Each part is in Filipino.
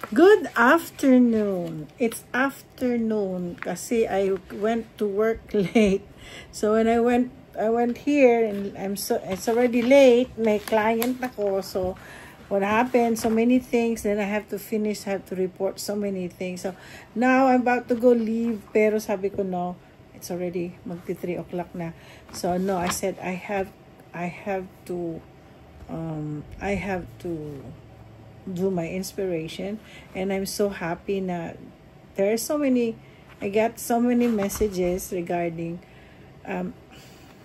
Good afternoon. It's afternoon kasi I went to work late. So when I went here and it's already late. May client ako. So what happened? So many things. Then I have to finish. I have to report so many things. So now I'm about to go leave. Pero sabi ko no. It's already magti 3 o'clock na. So no, I said I have to do my inspiration, and I'm so happy na there are so many. I got so many messages regarding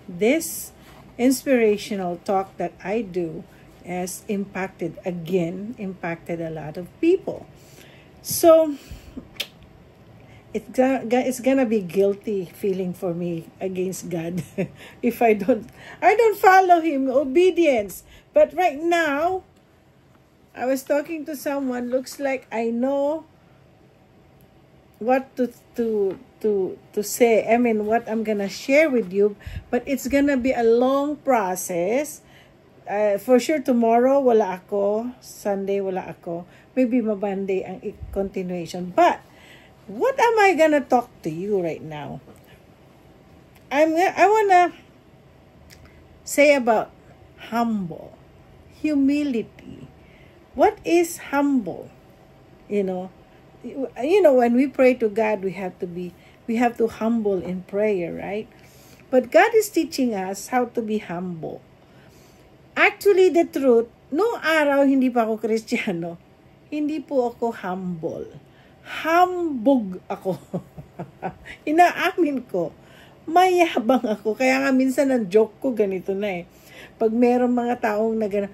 this inspirational talk that I do has impacted a lot of people. So it's gonna be guilty feeling for me against God if I don't follow Him. Obedience. But right now, I was talking to someone. Looks like I know what to say. I mean, what I'm gonna share with you. But it's gonna be a long process. For sure, tomorrow wala ako. Sunday wala ako. Maybe Monday ang continuation. But what am I gonna talk to you right now? I wanna say about humble, humility. What is humble? You know, when we pray to God, we have to humble in prayer, right? But God is teaching us how to be humble. Actually, the truth, noong araw hindi pa ako Kristiyano, hindi po ako humble. Hambog ako. Inaamin ko. Mayabang ako. Kaya nga minsan ang joke ko ganito na eh. Pag merong mga taong na gano'n,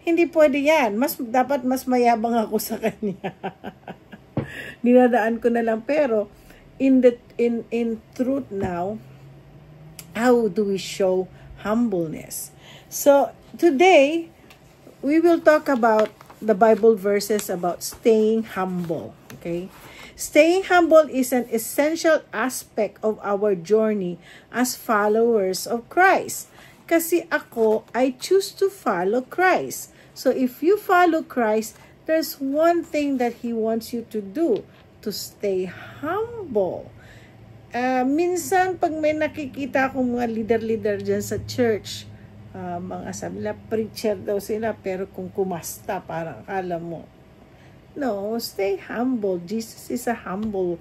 hindi pwede yan. Dapat mas mayabang ako sa kanya. Dinadaan ko na lang. Pero, in truth now, how do we show humbleness? So, today, we will talk about the Bible verses about staying humble. Okay? Staying humble is an essential aspect of our journey as followers of Christ. Kasi ako, I choose to follow Christ. So if you follow Christ, there's one thing that He wants you to do, to stay humble. Minsan, pag may nakikita akong mga leader dyan sa church, mga sabi nila, preacher daw sila, pero kung kumasta, parang akala mo, no, stay humble. Jesus is a humble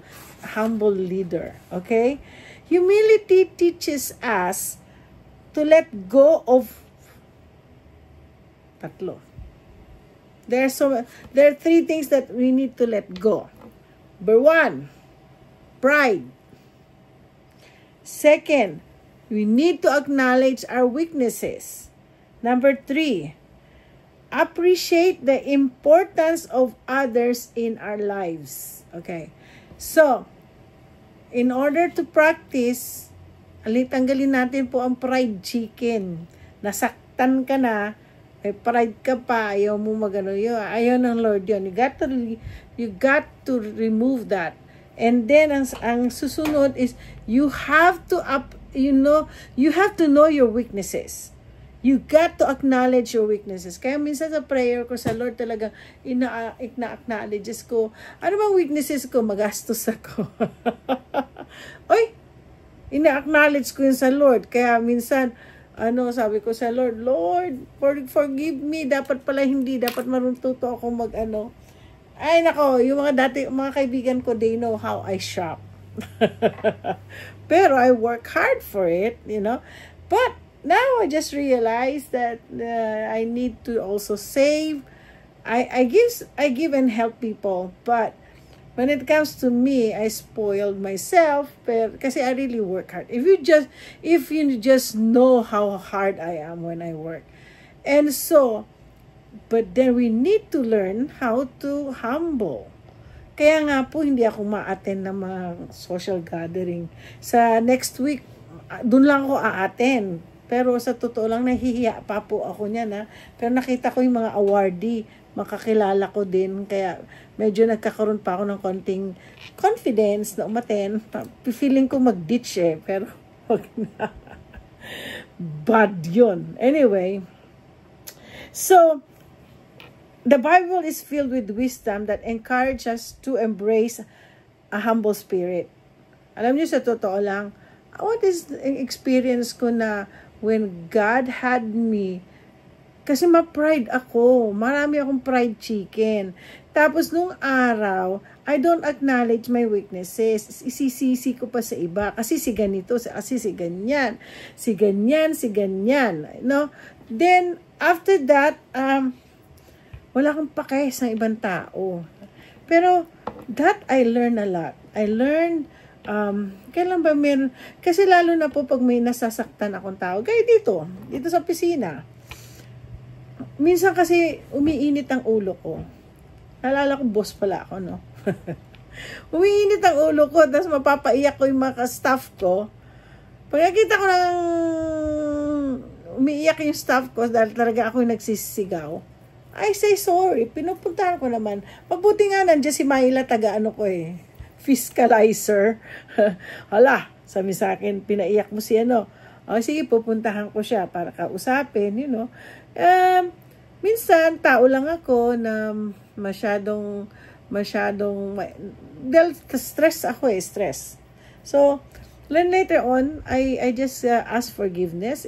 leader. Okay? Humility teaches us to let go of tatlo. There are 3 things that we need to let go. Number 1, pride. Second, we need to acknowledge our weaknesses. Number 3, appreciate the importance of others in our lives. Okay. So, in order to practice, tanggalin natin po ang pride chicken. Nasaktan ka na, may pride ka pa, ayaw mo magano yun. Ayaw ng Lord yun. You got to remove that. And then, ang susunod is, you have to know your weaknesses. You got to acknowledge your weaknesses. Kaya minsan sa prayer ko sa Lord talaga, ina-acknowledges ko, ano bang weaknesses ko? Magastos ako. Oy! Ina-acknowledge ko yun sa Lord. Kaya minsan, sabi ko sa Lord, Lord, forgive me. Dapat pala hindi. Dapat maruntuto ako Ay, nako, yung mga kaibigan ko, they know how I shop. Pero I work hard for it, But now I just realized that I need to also save. I give and help people, but when it comes to me, I spoiled myself. Kasi I really work hard. If you just know how hard I am when I work, and so, but then we need to learn how to humble. Kaya nga po hindi ako ma-attend ng mga social gathering. Sa next week, dun lang ako a-attend. Pero sa totoo lang, nahihiya pa po ako niyan. Pero nakita ko yung mga awardee, makakilala ko din. Kaya medyo nagkakaroon pa ako ng konting confidence na umaten. Feeling ko mag-ditch pero wag na. Bad yun. Anyway, so, the Bible is filled with wisdom that encourages us to embrace a humble spirit. Alam niyo, sa totoo lang, what is the experience ko na when God had me, kasi ma-pride ako. Marami akong fried chicken. Tapos nung araw, I don't acknowledge my weaknesses. Isisisi ko pa sa iba. Kasi si ganito, kasi si ganyan. Si ganyan, si ganyan. No? Then, after that, wala akong pake sa ibang tao. Pero, that I learn a lot. I learned, kailan ba meron, kasi lalo na po pag may nasasaktan akong tao, kaya dito sa opisina, minsan kasi umiinit ang ulo ko. Nalala ko, boss pala ako, no? Umiinit ang ulo ko, tapos mapapaiyak ko yung mga staff ko. Pag nakita ko lang umiiyak yung staff ko dahil talaga ako yung nagsisigaw, I say sorry, pinupuntahan ko naman. Mabuti nga nandiyan si Myla, taga-ano ko fiscalizer. Hala, sabi sa akin, pinaiyak mo si ano. Sige, pupuntahan ko siya para kausapin, you know. Minsan, tao lang ako na masyadong, dahil stress ako stress. So, then later on, I just ask forgiveness.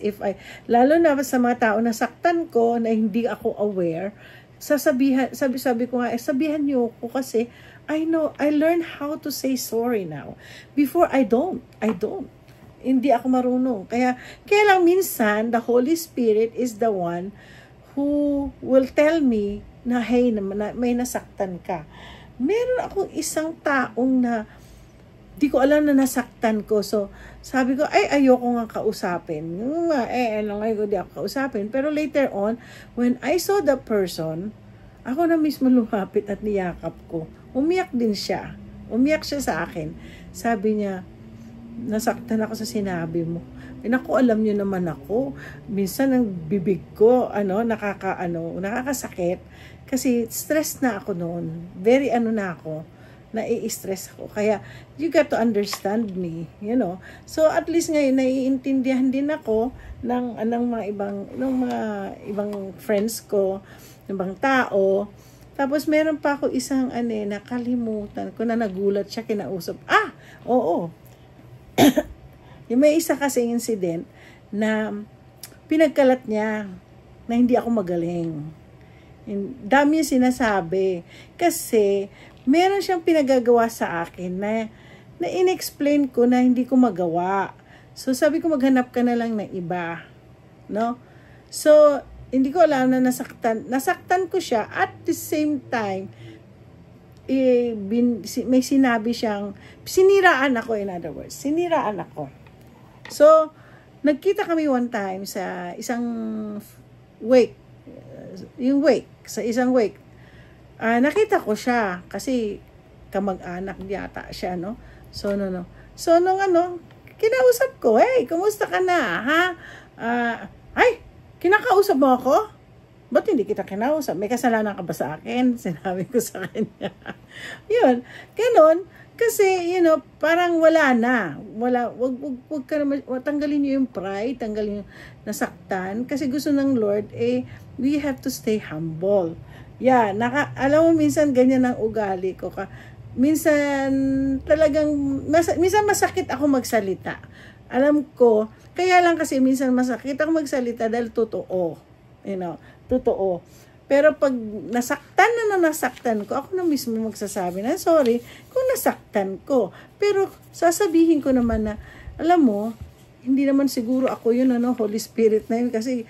Lalo na sa mga tao na saktan ko, na hindi ako aware, sabi ko nga, sabihan niyo ko kasi, I learn how to say sorry now. Before, I don't. Hindi ako marunong. Kaya lang minsan, the Holy Spirit is the one who will tell me na, hey, may nasaktan ka. Meron akong isang taong na di ko alam na nasaktan ko. So, sabi ko, ayoko nga kausapin. Ngayon di ako kausapin. Pero later on, when I saw the person, ako na mismo lumapit at niyakap ko. Umiyak din siya. Umiyak siya sa akin. Sabi niya, nasaktan ako sa sinabi mo. Naku, alam niyo naman ako. Minsan ang bibig ko, nakakasakit. Kasi stress na ako noon. Very na ako. Nai-stress ako. Kaya, you got to understand me, you know. So, at least ngayon, naiintindihan din ako ng mga ibang friends ko, ng ibang tao. Tapos, meron pa ako isang, nakalimutan ko na nagulat siya, kinausap. Oo. Yung may isa kasing incident na pinagkalat niya na hindi ako magaling. Dami yung sinasabi. Kasi, meron siyang pinagagawa sa akin na in-explain ko na hindi ko magawa. So, sabi ko, maghanap ka na lang ng iba. No? So, hindi ko alam na nasaktan ko siya. At the same time, may sinabi siyang, siniraan ako, in other words. Siniraan ako. So, nagkita kami one time sa isang wake. Sa isang wake. Nakita ko siya kasi kamag-anak yata siya, no? So, nung kinausap ko, hey, kumusta ka na, ha? Kinakausap mo ako? Ba't hindi kita kinausap? May kasalanan ka ba sa akin? Sinabi ko sa kanya. Yun, ganun. Kasi, parang wala na. Wag ka naman, tanggalin niyo yung pride, tanggalin yung nasaktan. Kasi gusto ng Lord, we have to stay humble. Yeah, alam mo, minsan ganyan ang ugali ko. Minsan, minsan masakit ako magsalita. Alam ko, kaya lang kasi minsan masakit ako magsalita dahil totoo. Totoo. Pero pag nasaktan ko, ako na mismo magsasabi na, sorry, kung nasaktan ko. Pero sasabihin ko naman na, alam mo, hindi naman siguro ako yun, Holy Spirit na yun, kasi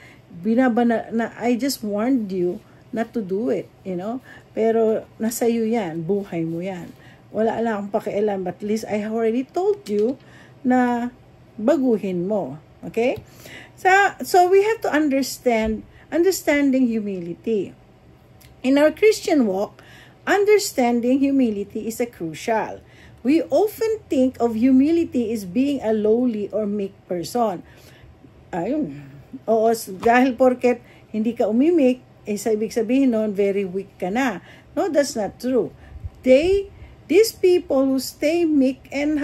I just warned you not to do it, Pero nasa iyo yan, buhay mo yan. Wala lang akong pakialam, but at least I already told you na baguhin mo. Okay? So we have to understanding humility. In our Christian walk, understanding humility is crucial. We often think of humility as being a lowly or meek person. Dahil porket hindi ka umimik, sa ibig sabihin nun, very weak ka na. No, that's not true. These people who stay meek and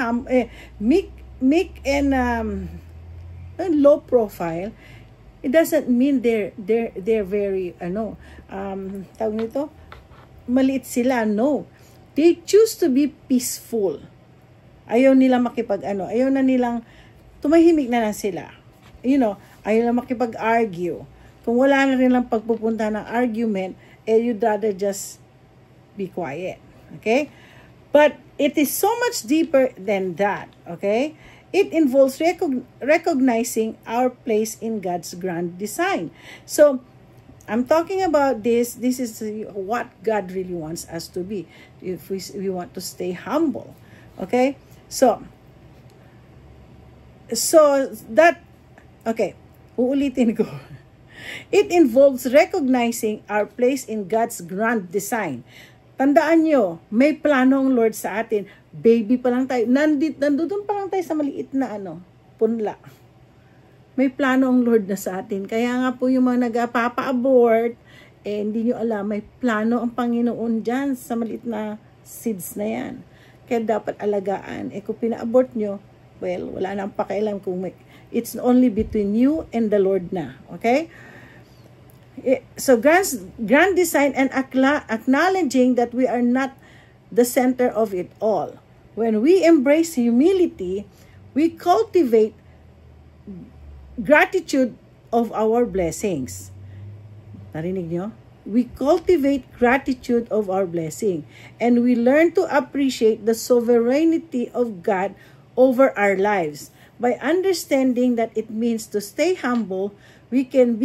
low profile, It doesn't mean they're very, tawag nito, maliit sila. No. They choose to be peaceful. Ayaw nila ayaw na nilang, tumahimik na lang sila. Ayaw na makipag-argue. Kung wala na rin lang pagpupunta ng argument, you'd rather just be quiet. Okay? But it is so much deeper than that. Okay? It involves recognizing our place in God's grand design. So, I'm talking about this. This is what God really wants us to be. If we want to stay humble. Okay? So that, okay, uulitin ko. It involves recognizing our place in God's grand design. Tandaan nyo, may plano ang Lord sa atin. Baby pa lang tayo. Nandun pa lang tayo sa maliit na punla. May plano ang Lord na sa atin. Kaya nga po yung mga nagpapa-abort, hindi nyo alam, may plano ang Panginoon dyan sa maliit na seeds na yan. Kaya dapat alagaan. Kung pina-abort nyo, well, wala nang pakialam kung it's only between you and the Lord na. Okay? So, grand design and acknowledging that we are not the center of it all. When we embrace humility, we cultivate gratitude of our blessings. Narinig nyo? We cultivate gratitude of our blessing. And we learn to appreciate the sovereignty of God over our lives. By understanding that it means to stay humble, we can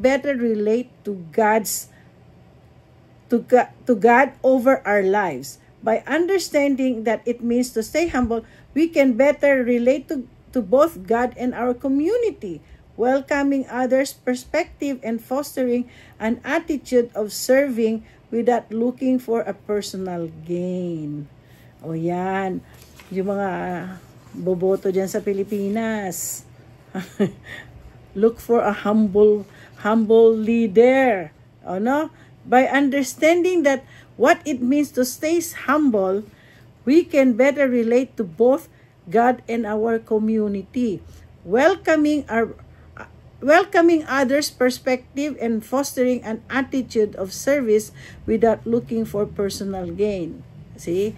better relate to God over our lives. By understanding that it means to stay humble, we can better relate to both God and our community, welcoming others' perspective and fostering an attitude of serving without looking for a personal gain. O yan, yung mga boboto dyan sa Pilipinas. Look for a humble leader. By understanding that what it means to stay humble, we can better relate to both God and our community, welcoming others' perspective and fostering an attitude of service without looking for personal gain. See?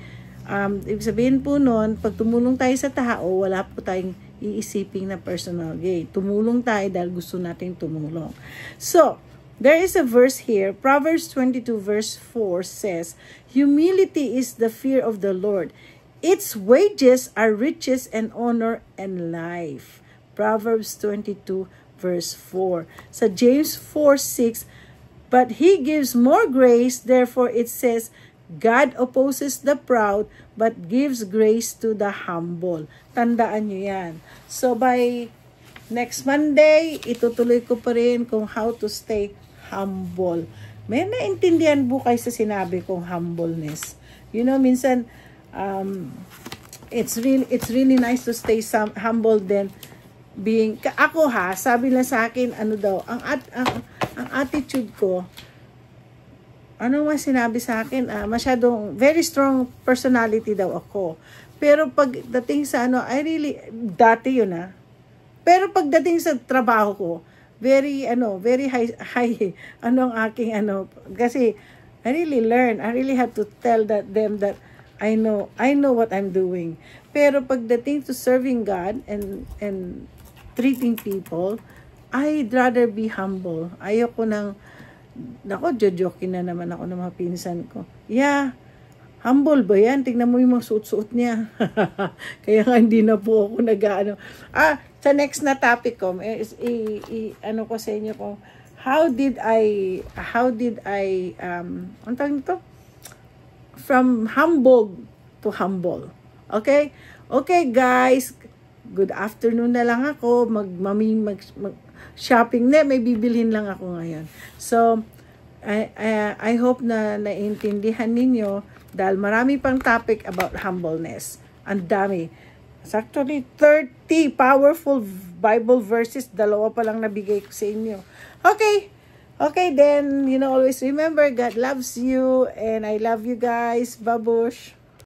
Ibig sabihin po nun, pag tumulong tayo sa tao, wala po tayong iisipin na personal gain. Tumulong tayo dahil gusto nating tumulong. So, there is a verse here, Proverbs 22 verse 4 says, humility is the fear of the Lord. Its wages are riches and honor and life. Proverbs 22 verse 4. Sa James 4:6, but he gives more grace, therefore it says, God opposes the proud, but gives grace to the humble. Tandaan nyo yan. So by next Monday, itutuloy ko pa rin kung how to stay humble. May naintindihan po kayo sa sinabi kong humbleness. Minsan, it's really nice to stay humble then being, ako sabi lang sa akin, ang attitude ko, sinabi sa akin, masyadong, very strong personality daw ako. Pero pagdating sa dati yun Pero pagdating sa trabaho ko, very high, ang aking, kasi, I really have to tell them that, I know what I'm doing. Pero pagdating to serving God and treating people, I'd rather be humble. Ayoko jojokin na naman ako ng mga pinsan ko. Yeah, humble ba yan? Tingnan mo yung mga suot-suot niya. Kaya nga hindi na po ako sa next na topic ko, ko sa inyo kung how did I from humble to humble. Okay? Okay, guys. Good afternoon na lang ako. Shopping na, may bibilhin lang ako ngayon. So, I hope na naintindihan ninyo dahil marami pang topic about humbleness. Ang dami. It's actually 30 powerful Bible verses. 2 pa lang nabigay ko sa inyo. Okay. Okay, then, always remember, God loves you and I love you guys. Babush.